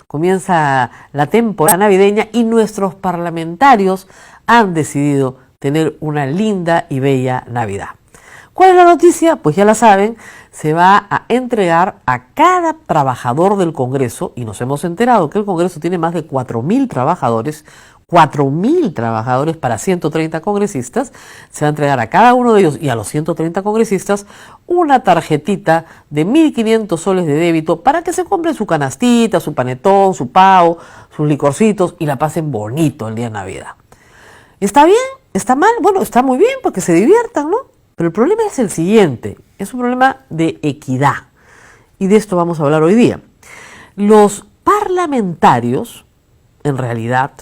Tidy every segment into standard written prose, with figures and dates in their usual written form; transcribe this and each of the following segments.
comienza la temporada navideña y nuestros parlamentarios han decidido tener una linda y bella Navidad. ¿Cuál es la noticia? Pues ya la saben, se va a entregar a cada trabajador del Congreso, y nos hemos enterado que el Congreso tiene más de 4.000 trabajadores, 4.000 trabajadores para 130 congresistas, se va a entregar a cada uno de ellos y a los 130 congresistas una tarjetita de 1.500 soles de débito para que se compren su canastita, su panetón, su pavo, sus licorcitos y la pasen bonito el día de Navidad. ¿Está bien? ¿Está mal? Bueno, está muy bien porque se diviertan, ¿no? Pero el problema es el siguiente, es un problema de equidad y de esto vamos a hablar hoy día. Los parlamentarios, en realidad,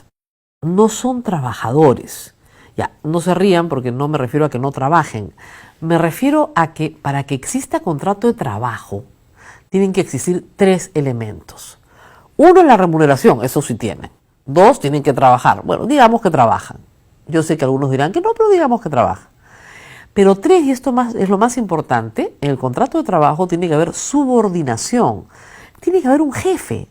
no son trabajadores. Ya, no se rían porque no me refiero a que no trabajen. Me refiero a que para que exista contrato de trabajo tienen que existir 3 elementos. Uno es la remuneración, eso sí tienen. 2, tienen que trabajar. Bueno, digamos que trabajan. Yo sé que algunos dirán que no, pero digamos que trabajan. Pero 3, y esto es lo más importante, en el contrato de trabajo tiene que haber subordinación. Tiene que haber un jefe.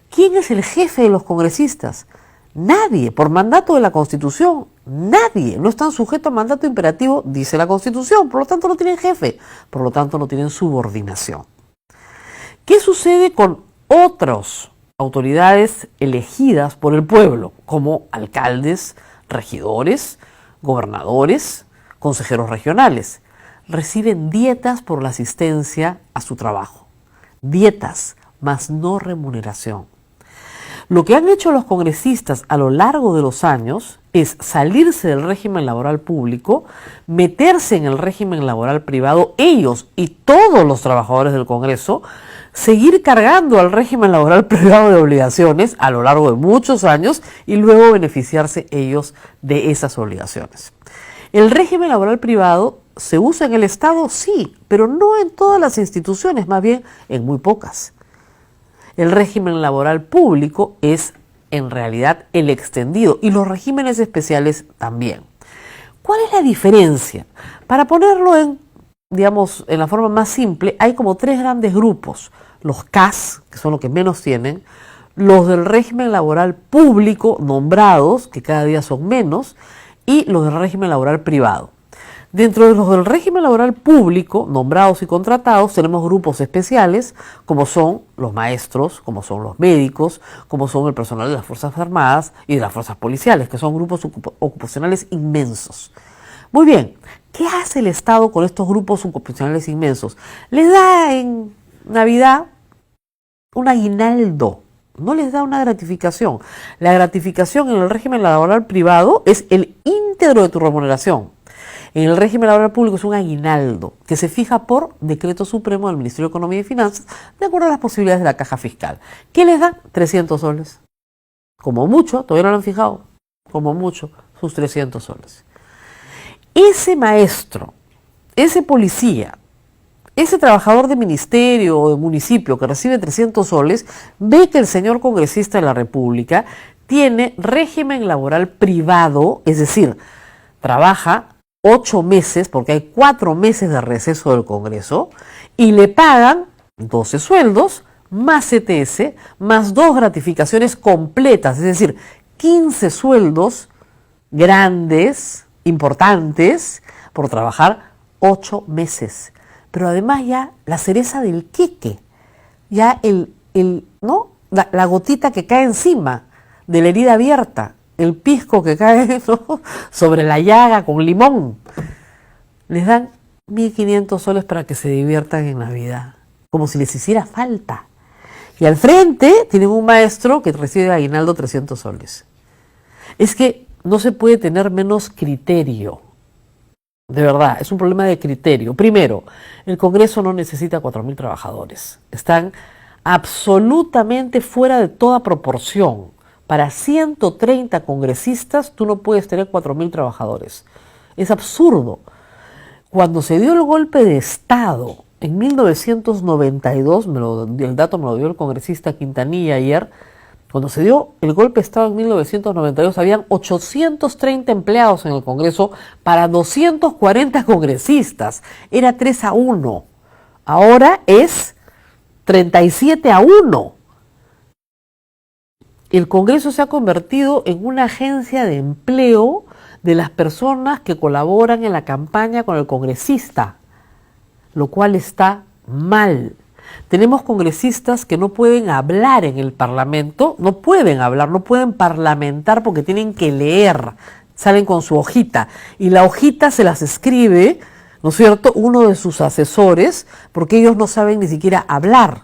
¿Quién es el jefe de los congresistas? Nadie, por mandato de la Constitución, nadie, no están sujetos a mandato imperativo, dice la Constitución, por lo tanto no tienen jefe, por lo tanto no tienen subordinación. ¿Qué sucede con otras autoridades elegidas por el pueblo, como alcaldes, regidores, gobernadores, consejeros regionales? Reciben dietas por la asistencia a su trabajo, dietas, más no remuneración. Lo que han hecho los congresistas a lo largo de los años es salirse del régimen laboral público, meterse en el régimen laboral privado, ellos y todos los trabajadores del Congreso, seguir cargando al régimen laboral privado de obligaciones a lo largo de muchos años y luego beneficiarse ellos de esas obligaciones. ¿El régimen laboral privado se usa en el Estado? Sí, pero no en todas las instituciones, más bien en muy pocas. El régimen laboral público es en realidad el extendido y los regímenes especiales también. ¿Cuál es la diferencia? Para ponerlo en la forma más simple, hay como 3 grandes grupos. Los CAS, que son los que menos tienen, los del régimen laboral público nombrados, que cada día son menos, y los del régimen laboral privado. Dentro de los del régimen laboral público, nombrados y contratados, tenemos grupos especiales, como son los maestros, como son los médicos, como son el personal de las Fuerzas Armadas y de las Fuerzas Policiales, que son grupos ocupacionales inmensos. Muy bien, ¿qué hace el Estado con estos grupos ocupacionales inmensos? Les da en Navidad un aguinaldo, no les da una gratificación. La gratificación en el régimen laboral privado es el íntegro de tu remuneración. En el régimen laboral público es un aguinaldo que se fija por decreto supremo del Ministerio de Economía y Finanzas de acuerdo a las posibilidades de la caja fiscal. ¿Qué les dan? 300 soles. Como mucho, todavía no lo han fijado, como mucho, sus 300 soles. Ese maestro, ese policía, ese trabajador de ministerio o de municipio que recibe 300 soles, ve que el señor congresista de la República tiene régimen laboral privado, es decir, trabaja 8 meses, porque hay 4 meses de receso del Congreso, y le pagan 12 sueldos, más CTS, más 2 gratificaciones completas, es decir, 15 sueldos grandes, importantes, por trabajar 8 meses. Pero además ya la cereza del queque, ya la gotita que cae encima de la herida abierta, el pisco que cae, ¿no?, sobre la llaga con limón. Les dan 1.500 soles para que se diviertan en Navidad, como si les hiciera falta. Y al frente tienen un maestro que recibe aguinaldo 300 soles. Es que no se puede tener menos criterio. De verdad, es un problema de criterio. Primero, el Congreso no necesita 4.000 trabajadores. Están absolutamente fuera de toda proporción. Para 130 congresistas tú no puedes tener 4.000 trabajadores. Es absurdo. Cuando se dio el golpe de Estado en 1992, el dato me lo dio el congresista Quintanilla ayer, cuando se dio el golpe de Estado en 1992 habían 830 empleados en el Congreso para 240 congresistas. Era 3-1. Ahora es 37-1. el Congreso se ha convertido en una agencia de empleo de las personas que colaboran en la campaña con el congresista, lo cual está mal. Tenemos congresistas que no pueden hablar en el Parlamento, no pueden hablar, no pueden parlamentar porque tienen que leer, salen con su hojita y la hojita se las escribe, ¿no es cierto?, uno de sus asesores, porque ellos no saben ni siquiera hablar.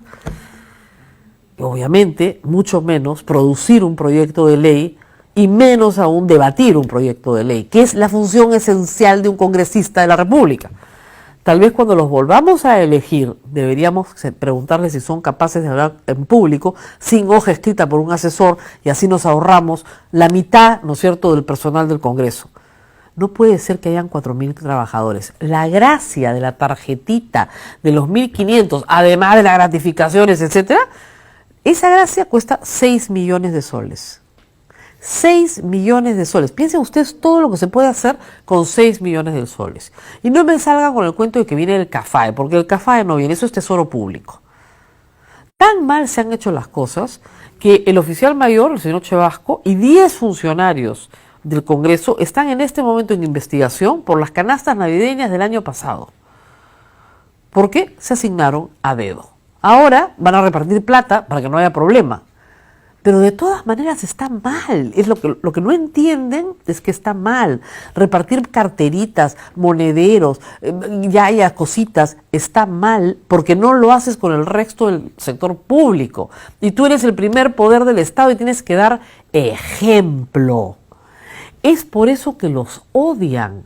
Obviamente, mucho menos producir un proyecto de ley y menos aún debatir un proyecto de ley, que es la función esencial de un congresista de la República. Tal vez cuando los volvamos a elegir, deberíamos preguntarles si son capaces de hablar en público sin hoja escrita por un asesor y así nos ahorramos la mitad, ¿no es cierto?, del personal del Congreso. No puede ser que hayan 4.000 trabajadores. La gracia de la tarjetita de los 1.500, además de las gratificaciones, etcétera, esa gracia cuesta 6 millones de soles. 6 millones de soles. Piensen ustedes todo lo que se puede hacer con 6 millones de soles. Y no me salgan con el cuento de que viene el CAFAE, porque el CAFAE no viene, eso es tesoro público. Tan mal se han hecho las cosas que el oficial mayor, el señor Chevasco, y 10 funcionarios del Congreso están en este momento en investigación por las canastas navideñas del año pasado. Porque se asignaron a dedo. Ahora van a repartir plata para que no haya problema. Pero de todas maneras está mal. Es lo que no entienden es que está mal. Repartir carteritas, monederos, ya cositas, está mal porque no lo haces con el resto del sector público. Y tú eres el primer poder del Estado y tienes que dar ejemplo. Es por eso que los odian.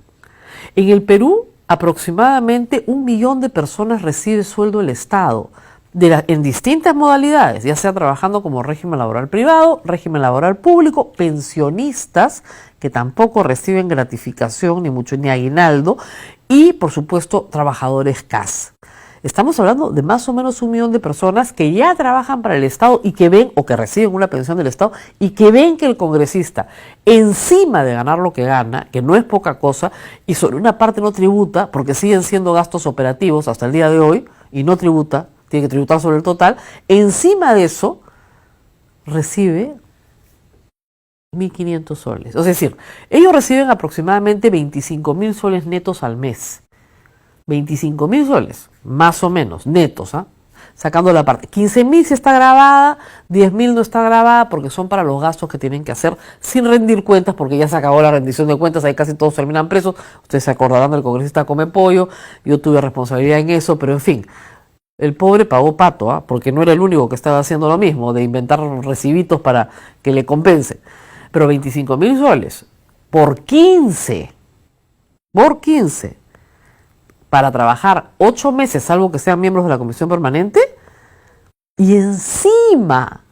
En el Perú, aproximadamente 1 millón de personas recibe sueldo del Estado. En distintas modalidades, ya sea trabajando como régimen laboral privado, régimen laboral público, pensionistas que tampoco reciben gratificación ni aguinaldo y por supuesto trabajadores CAS. Estamos hablando de más o menos 1 millón de personas que ya trabajan para el Estado y que ven o que reciben una pensión del Estado y que ven que el congresista, encima de ganar lo que gana, que no es poca cosa, y sobre una parte no tributa porque siguen siendo gastos operativos hasta el día de hoy y no tributa, tiene que tributar sobre el total, encima de eso recibe 1.500 soles. Es decir, ellos reciben aproximadamente 25.000 soles netos al mes. 25.000 soles, más o menos, netos, sacando la parte. 15.000 si está grabada, 10.000 no está grabada porque son para los gastos que tienen que hacer sin rendir cuentas porque ya se acabó la rendición de cuentas, ahí casi todos terminan presos. Ustedes se acordarán del congresista Come Pollo, yo tuve responsabilidad en eso, pero en fin. El pobre pagó pato, porque no era el único que estaba haciendo lo mismo, de inventar recibitos para que le compense. Pero 25.000 soles por 15, para trabajar 8 meses, salvo que sean miembros de la comisión permanente, y encima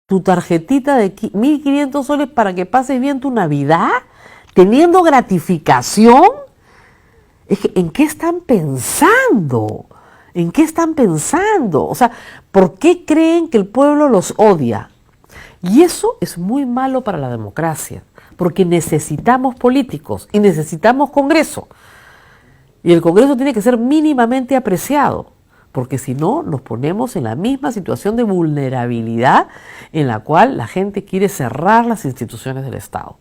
tu tarjetita de 1.500 soles para que pases bien tu Navidad, teniendo gratificación. Es que, ¿en qué están pensando? ¿En qué están pensando? O sea, ¿por qué creen que el pueblo los odia? Y eso es muy malo para la democracia, porque necesitamos políticos y necesitamos Congreso. Y el Congreso tiene que ser mínimamente apreciado, porque si no nos ponemos en la misma situación de vulnerabilidad en la cual la gente quiere cerrar las instituciones del Estado.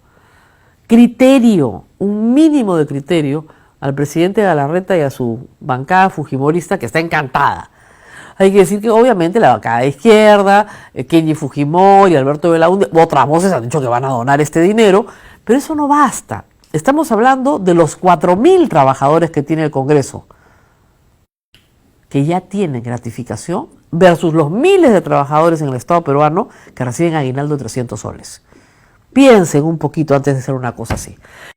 Criterio, un mínimo de criterio al presidente Galarreta y a su bancada fujimorista que está encantada. Hay que decir que obviamente la bancada de izquierda, Kenji Fujimori, Alberto Belaúnde, otras voces han dicho que van a donar este dinero, pero eso no basta. Estamos hablando de los 4.000 trabajadores que tiene el Congreso, que ya tienen gratificación, versus los miles de trabajadores en el Estado peruano que reciben aguinaldo de 300 soles. Piensen un poquito antes de hacer una cosa así.